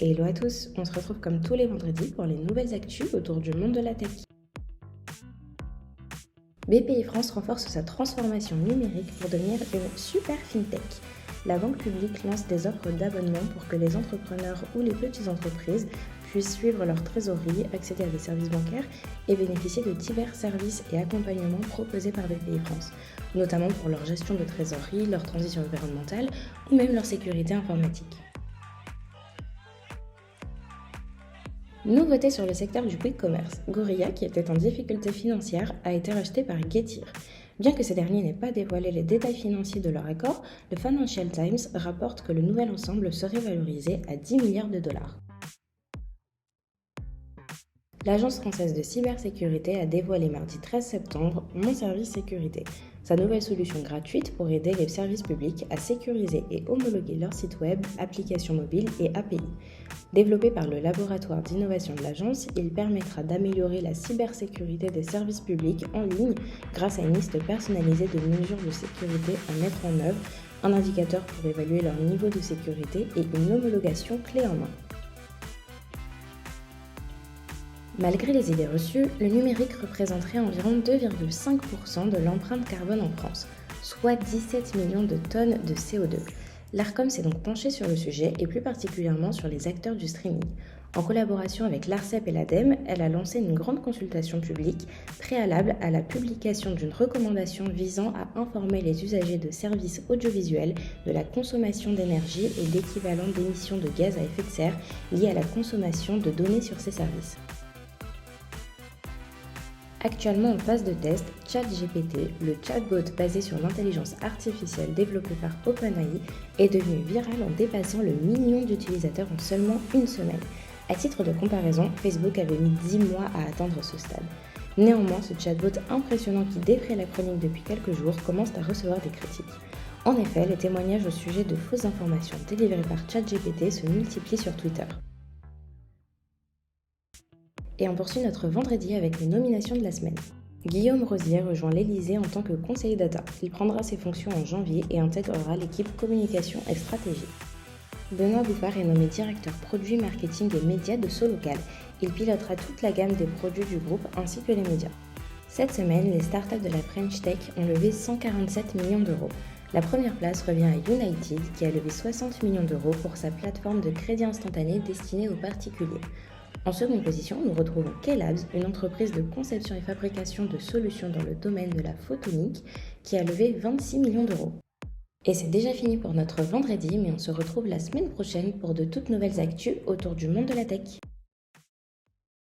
Hello à tous, on se retrouve comme tous les vendredis pour les nouvelles actus autour du monde de la tech. BPI France renforce sa transformation numérique pour devenir une super fintech. La banque publique lance des offres d'abonnement pour que les entrepreneurs ou les petites entreprises puissent suivre leur trésorerie, accéder à des services bancaires et bénéficier de divers services et accompagnements proposés par BPI France, notamment pour leur gestion de trésorerie, leur transition environnementale ou même leur sécurité informatique. Nouveauté sur le secteur du quick commerce, Gorilla, qui était en difficulté financière, a été racheté par Getir. Bien que ces derniers n'aient pas dévoilé les détails financiers de leur accord, le Financial Times rapporte que le nouvel ensemble serait valorisé à 10 milliards de dollars. L'Agence française de cybersécurité a dévoilé mardi 13 septembre Mon Service Sécurité, sa nouvelle solution gratuite pour aider les services publics à sécuriser et homologuer leurs sites web, applications mobiles et API. Développé par le laboratoire d'innovation de l'agence, il permettra d'améliorer la cybersécurité des services publics en ligne grâce à une liste personnalisée de mesures de sécurité à mettre en œuvre, un indicateur pour évaluer leur niveau de sécurité et une homologation clé en main. Malgré les idées reçues, le numérique représenterait environ 2,5% de l'empreinte carbone en France, soit 17 millions de tonnes de CO2. L'Arcom s'est donc penché sur le sujet et plus particulièrement sur les acteurs du streaming. En collaboration avec l'ARCEP et l'ADEME, elle a lancé une grande consultation publique préalable à la publication d'une recommandation visant à informer les usagers de services audiovisuels de la consommation d'énergie et d'équivalent d'émissions de gaz à effet de serre liées à la consommation de données sur ces services. Actuellement en phase de test, ChatGPT, le chatbot basé sur l'intelligence artificielle développé par OpenAI, est devenu viral en dépassant le million d'utilisateurs en seulement une semaine. À titre de comparaison, Facebook avait mis 10 mois à atteindre ce stade. Néanmoins, ce chatbot impressionnant qui défraie la chronique depuis quelques jours commence à recevoir des critiques. En effet, les témoignages au sujet de fausses informations délivrées par ChatGPT se multiplient sur Twitter. Et on poursuit notre vendredi avec les nominations de la semaine. Guillaume Rosier rejoint l'Élysée en tant que conseiller data. Il prendra ses fonctions en janvier et intégrera l'équipe communication et stratégie. Benoît Boupard est nommé directeur produit, marketing et médias de Solocal. Il pilotera toute la gamme des produits du groupe ainsi que les médias. Cette semaine, les startups de la French Tech ont levé 147 millions d'euros. La première place revient à United qui a levé 60 millions d'euros pour sa plateforme de crédit instantané destinée aux particuliers. En seconde position, nous retrouvons K-Labs, une entreprise de conception et fabrication de solutions dans le domaine de la photonique, qui a levé 26 millions d'euros. Et c'est déjà fini pour notre vendredi, mais on se retrouve la semaine prochaine pour de toutes nouvelles actus autour du monde de la tech.